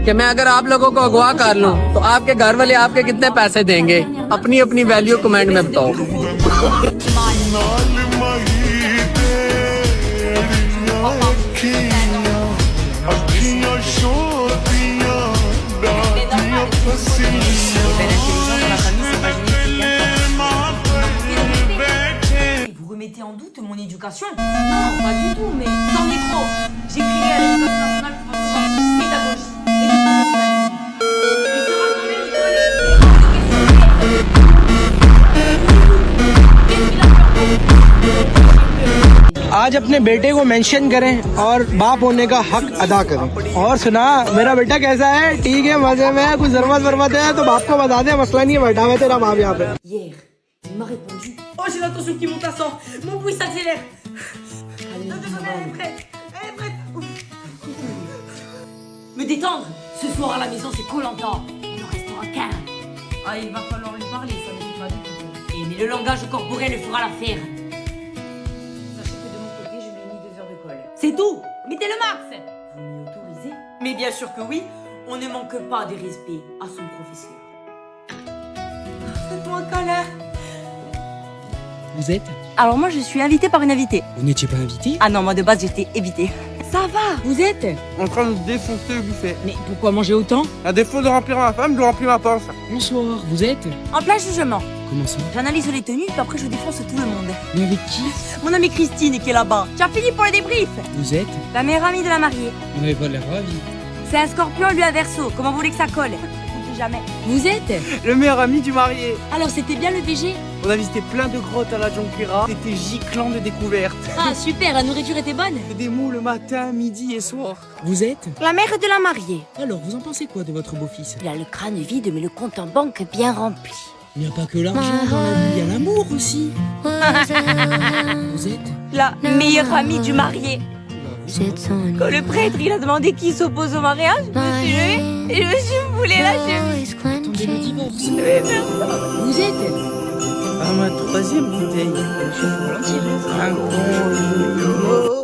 कि मैं अगर आप लोगों को अगवा कर लूं तो आपके घर वाले आपके कितने पैसे देंगे? अपनी अपनी वैल्यू कमेंट में बताओ। Vous remettez en doute mon éducation? Non, pas du tout, mais c'en est trop. J'ai crié à l'école nationale pour pédagogie. Il sera quand même आज अपने बेटे को मेंशन करें और बाप होने का हक अदा करें। और सुना, मेरा बेटा कैसा है? ठीक है, मजे में है, कुछ जरूरत है तो बाप को बता दे, मसला नहीं है, बैठा है तेरा बाप यहाँ पे। Hier, il m'a répondu. Oh, j'ai la tension qui monte à 100. Mon pouls s'accélère. Elle est prête. Elle est prête. Me détendre. Ce soir à la maison, c'est Koh-Lanta. Il en restera qu'un. Ah, il va falloir lui parler, ça ne fait pas du tout. Mais le langage corporel fera l'affaire. Sachez que de mon côté, je lui ai mis 2 heures de colle. C'est tout. Mettez le max. Vous m'y autorisez? Mais bien sûr que oui. On ne manque pas de respect à son professeur. Faites-moi un câlin. Vous êtes? Alors moi je suis invitée par une invitée. Vous n'étiez pas invité? Ah non, moi de base j'étais évitée. Ça va, vous êtes? En train de défoncer le buffet. Mais pourquoi manger autant? À défaut de remplir ma femme, je remplis ma poche. Bonsoir, vous êtes? En plein jugement. Comment ça? J'analyse les tenues, puis après je défonce tout le monde. Mais avec qui? Mon amie Christine qui est là-bas. Tu as fini pour le débrief? Vous êtes? La meilleure amie de la mariée. Vous n'avez pas l'air ravi. C'est un scorpion, lui un verso. Comment vous voulez que ça colle? On sait jamais. Vous êtes? Le meilleur ami du marié. Alors c'était bien le VG? On a visité plein de grottes à la Jonquera. C'était giclant de découvertes. Ah super, la nourriture était bonne. Des mous le matin, midi et soir. Vous êtes? La mère de la mariée. Alors, vous en pensez quoi de votre beau-fils? Il a le crâne vide mais le compte en banque bien rempli. Il n'y a pas que l'argent dans la vie, il y a l'amour aussi. Vous êtes? La meilleure amie du marié. Quand le prêtre il a demandé qui s'oppose au mariage, je me suis levée et je me suis foulée la chemise. Attendez le divorce. Je vais faire ça. Vous êtes? À ma 3e bouteille.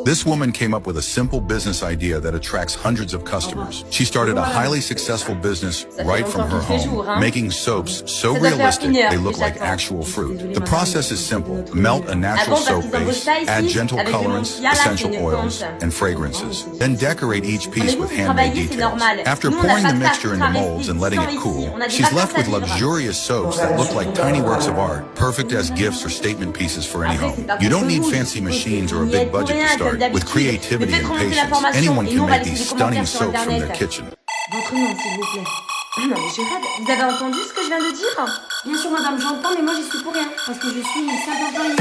This woman came up with a simple business idea that attracts hundreds of customers. She started a highly successful business right from her home, making soaps so realistic they look like actual fruit. The process is simple. Melt a natural soap base, add gentle colorants, essential oils, and fragrances. Then decorate each piece with handmade details. After pouring the mixture into molds and letting it cool, she's left with luxurious soaps that look like tiny works of art, perfect as gifts or statement pieces for any home. You don't need fancy machines or a big budget to start. With creativity and patience, anyone can make these stunning soaps from their kitchen. Votre nom, s'il vous plaît. Non mais je rêve. Vous avez entendu ce que je viens de dire? Bien sûr madame, j'entends, mais moi j'y suis pour rien. Parce que je suis une simple employée.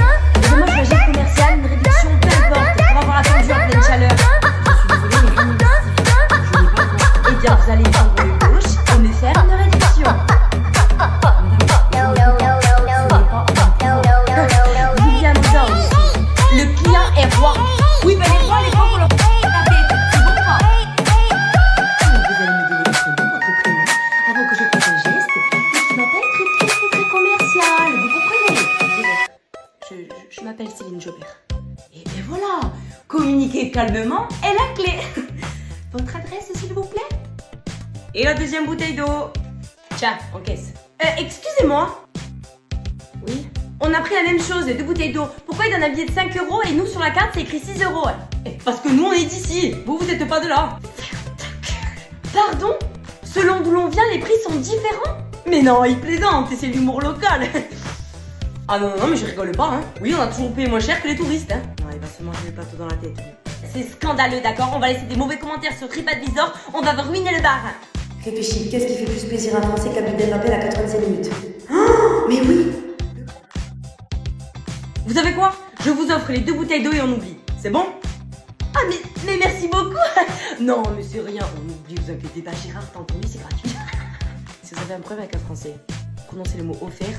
Moi je suis agent commercial, une réduction, peu importe, pour avoir attendu à pleine chaleur. Je suis désolée, mais rien ne justifie. Je n'ai pas le droit. Eh bien, vous allez prendre le gauche et me faire une réduction. Vous bien nous anges. Le client est roi. Oui, ben les rois, les rois, on leur fait la tête. C'est bon pas? Vous allez me donner votre nom, votre prénom, avant que je fasse un geste, et qui va pas être très commercial. Vous comprenez? Je m'appelle Céline Jobert. Et bien voilà, communiquez calmement est la clé. Votre adresse, s'il vous plaît? Et la 2e bouteille d'eau. Tiens, en caisse. Excusez-moi. Oui? On a pris la même chose, 2 bouteilles d'eau. Pourquoi il donne un billet de 5 € et nous sur la carte c'est écrit 6 €? Parce que nous on est d'ici. Vous êtes pas de là. Pardon? Selon d'où l'on vient, les prix sont différents? Mais non, il plaisante, c'est l'humour local. Ah non, mais je rigole pas, hein. Oui, on a toujours payé moins cher que les touristes, hein. Non, il va se manger le plateau dans la tête. C'est scandaleux, d'accord? On va laisser des mauvais commentaires sur TripAdvisor, on va ruiner le bar. Réfléchis, qu'est-ce qui fait plus plaisir à un Français qu'un but d'Mbappé à la 85e minute? Oh, mais oui! Vous savez quoi? Je vous offre les 2 bouteilles d'eau et on oublie. C'est bon? Ah mais merci beaucoup. Non mais c'est rien, on oublie, vous inquiétez pas Gérard, t'as entendu, c'est gratuit. Si vous avez un problème avec un français, prononcez le mot offert,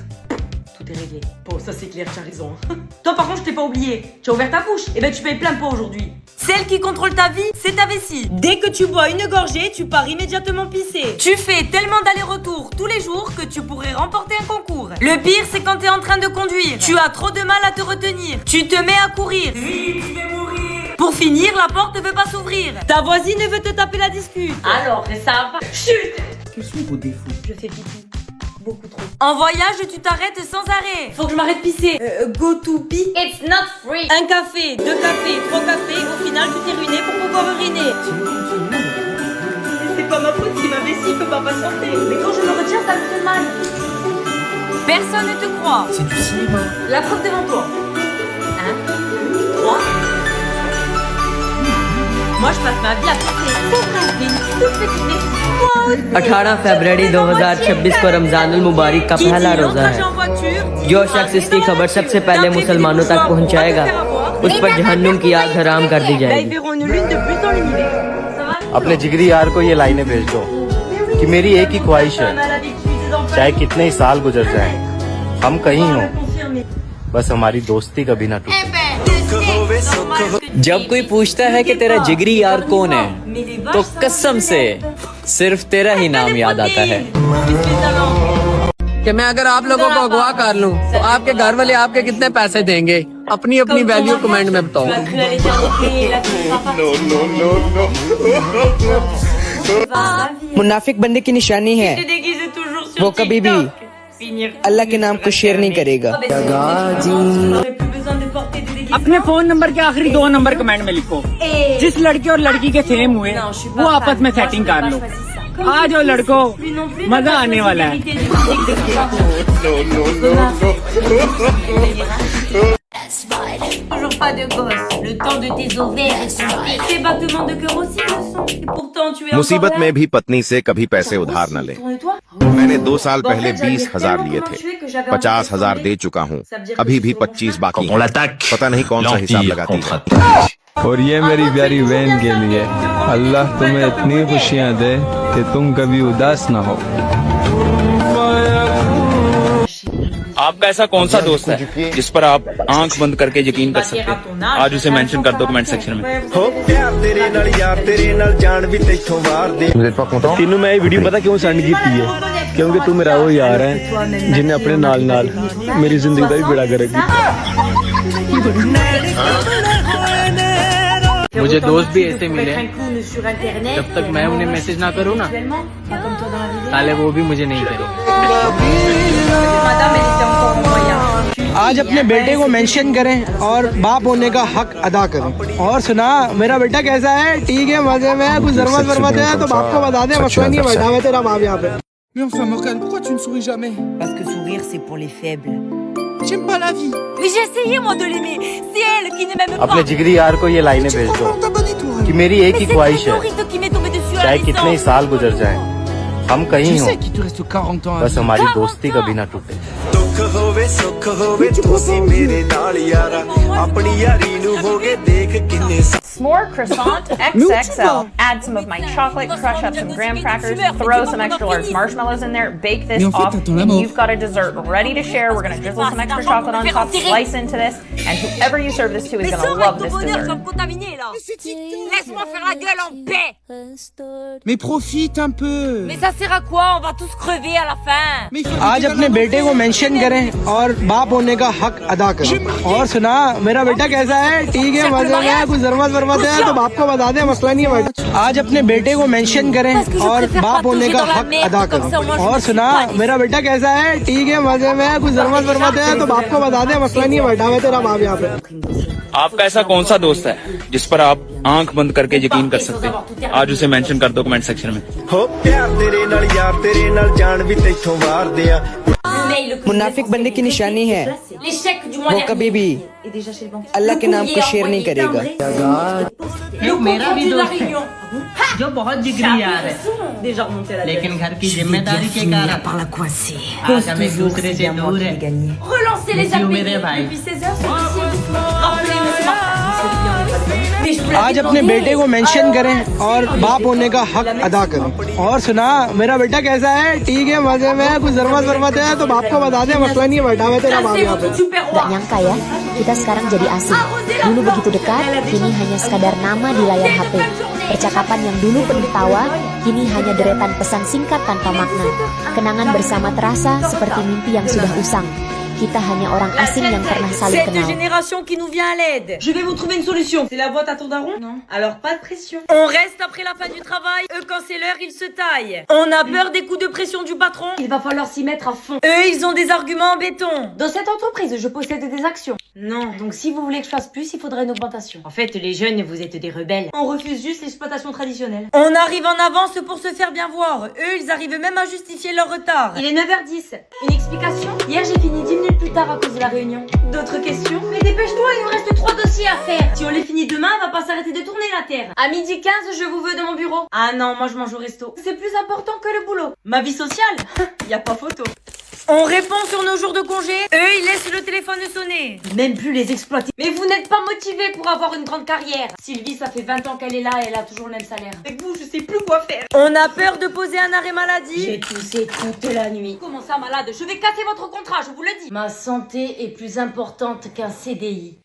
tout est réglé. Bon ça c'est clair, tu as raison. Toi par contre je t'ai pas oublié, tu as ouvert ta bouche, et ben tu payes plein pot aujourd'hui. Celle qui contrôle ta vie, c'est ta vessie. Dès que tu bois une gorgée, tu pars immédiatement pisser. Tu fais tellement d'allers-retours tous les jours que tu pourrais remporter un concours. Le pire, c'est quand t'es en train de conduire. Tu as trop de mal à te retenir. Tu te mets à courir. Vite, je vais mourir. Pour finir, la porte ne veut pas s'ouvrir. Ta voisine veut te taper la discute. Alors, ça va. Chut. Quels sont vos défauts? Je fais pipi. Beaucoup trop. En voyage, tu t'arrêtes sans arrêt. Faut que je m'arrête pisser. Go to pee. It's not free. Un café, 2 cafés, 3 cafés. Au final, tu t'es ruiné pour pouvoir uriner. C'est pas ma faute si ma vessie peut pas patienter. Mais quand je me retiens, ça me fait mal. Personne ne te croit. C'est du cinéma. La preuve devant toi. 1, 3. Moi, je passe ma vie à pisser. C'est vrai, j'ai une toute petite vessie. 18 फरवरी 2026 को रमजानुल मुबारक का पहला रोजा है। जो शख्स इसकी खबर सबसे पहले मुसलमानों तक पहुंचाएगा, उस पर जहन्नुम की आग हराम कर दी जाएगी। अपने जिगरी यार को ये लाइनें भेज दो कि मेरी एक ही ख्वाहिश है, चाहे कितने ही साल गुजर जाएं, हम कहीं हों, बस हमारी दोस्ती कभी ना टूटे। जब कोई पूछता है कि तेरा जिगरी यार कौन है, तो कसम से सिर्फ तेरा ही नाम याद आता है। कि मैं अगर आप लोगों को अगवा कर लूं, तो आपके घर वाले आपके कितने पैसे देंगे? अपनी अपनी वैल्यू कमेंट में बताओ। मुनाफिक बंदे की निशानी है, वो कभी भी अल्लाह के नाम को शेयर नहीं करेगा। अपने फोन नंबर के आखिरी 2 नंबर कमेंट में लिखो। जिस लड़के और लड़की के सेम हुए वो आपस में सेटिंग कर लो। आ जाओ लड़कों, मजा आने वाला है। Toujours pas de gosse. Le temps de tes ovaires est suivi. Tes battements de cœur aussi le sont. Et pourtant tu es मुसीबत में भी पत्नी से कभी पैसे उधार न ले। मैंने 2 साल पहले 20,000 लिए थे, 50,000 दे चुका हूँ, अभी भी 25 बाकी हैं। पता नहीं कौन सा हिसाब लगाती है। और ये मेरी प्यारी बहन के लिए, अल्लाह तुम्हें इतनी खुशियाँ दे कि तुम कभी उदास न हो। आपका ऐसा कौन सा दोस्त है जिस पर आप आंख बंद करके यकीन कर सकते हैं? आज उसे मेंशन कर दो कमेंट सेक्शन में। तीनों मैं ये वीडियो पता क्यों सेंड की है? क्योंकि तू मेरा वो यार है जिन्हें अपने नाल नाल मेरी जिंदगी का भी बेड़ा करेगी। मुझे दोस्त भी ऐसे मिले, जब तक मैं उन्हें मैसेज ना करूँ ना, साले वो भी मुझे नहीं करे। आज अपने बेटे को मेंशन करें और बाप होने का हक अदा करें। और सुना, मेरा बेटा कैसा है? ठीक है, मजे में है। कुछ जरूरत है तो बाप को बता दे, मसला नहीं है, बैठा हुआ तेरा बाप यहाँ पे। Mais enfin Morgane, pourquoi tu ne souris jamais? Parce que sourire c'est pour les faibles. J'aime pas la vie. Mais j'ai essayé moi de l'aimer. C'est elle qui ne m'aime pas. अपने जिगरी यार को ये लाइनें भेज दो कि मेरी एक ही ख्वाहिश है, चाहे कितने ही साल गुजर जाएं, हम कहीं हों, बस हमारी दोस्ती कभी ना टूटे। S'more croissant XXL. Add some of my chocolate, crush up some graham crackers, throw some extra large marshmallows in there, bake this off, and you've got a dessert ready to share. We're going to drizzle some extra chocolate on top, slice into this, and whoever you serve this to is going to love this dessert. Laisse-moi faire la gueule en paix. Mais profite un peu. Mais ça sert à quoi? On va tous crever à la fin. आज अपने बेटे को मेंशन करें और बाप होने का हक अदा करें। और सुना, मेरा बेटा कैसा है? ठीक है, मजे में है। कुछ जरूरत है तो बाप को बता दे, मसला नहीं है। आज अपने बेटे को मेंशन करें और बाप होने का हक अदा करें। और सुना, मेरा बेटा कैसा है? ठीक है, मजे में है। कुछ जरूरत है तो बाप को बता दे, मसला नहीं है, बैठा हुआ तेरा बाप यहाँ पे। आपका ऐसा कौन सा दोस्त है जिस पर आप आंख बंद करके यकीन कर सकते हैं? आज उसे मेंशन कर दो कमेंट सेक्शन में। मुनाफिक बंदे की निशानी है, वो कभी भी अल्लाह के नाम को शेयर नहीं करेगा। मेरा भी दोस्त है जो बहुत जिगरी यार है, लेकिन घर की जिम्मेदारी के कारण आज हम एक दूसरे से दूर है। मेरे भाई, आज अपने बेटे को मेंशन करें और बाप होने का हक अदा करें। और सुना, मेरा बेटा कैसा है? ठीक है, मजे में है। कुछ जरूरत है तो बाप को बता दे, मसला नहीं है, बैठा हुआ तेरा बाप यहाँ पे। Gak nyangka ya, kita sekarang jadi asing. Dulu begitu dekat, kini hanya sekadar nama di layar HP. Percakapan yang dulu penuh tawa, kini hanya deretan pesan singkat tanpa makna. Kenangan bersama terasa seperti mimpi yang sudah usang. Kita hanya orang asing yang pernah saling Cette kenal. génération qui nous vient à l'aide. Je vais vous trouver une solution. C'est la boîte à ton daron? Non. Alors pas de pression. On reste après la fin du travail. Eux, quand c'est l'heure, ils se taillent. On a peur des coups de pression du patron. Il va falloir s'y mettre à fond. Eux, ils ont des arguments en béton. Dans cette entreprise, je possède des actions. Non. Donc si vous voulez que je fasse plus, il faudrait une augmentation. En fait, les jeunes, vous êtes des rebelles. On refuse juste l'exploitation traditionnelle. On arrive en avance pour se faire bien voir. Eux, ils arrivent même à justifier leur retard. Il est 9h10. Une explication? Hier, j'ai fini 10 minutes plus tard à cause de la réunion. D'autres questions? Mais dépêche-toi, il nous reste 3 dossiers à faire. Si on les finit demain, elle va pas s'arrêter de tourner la terre. À 12h15, je vous veux dans mon bureau. Ah non, moi je mange au resto. C'est plus important que le boulot. Ma vie sociale? Y a pas photo. On répond sur nos jours de congé. Eux, ils laissent le téléphone sonner. Même plus les exploiter. Mais vous n'êtes pas motivés pour avoir une grande carrière. Sylvie, ça fait 20 ans qu'elle est là et elle a toujours le même salaire. Avec vous, je sais plus quoi faire. On a peur de poser un arrêt maladie. J'ai toussé toute la nuit. Comment ça, malade? Je vais casser votre contrat, je vous le dis. Ma santé est plus importante qu'un CDI.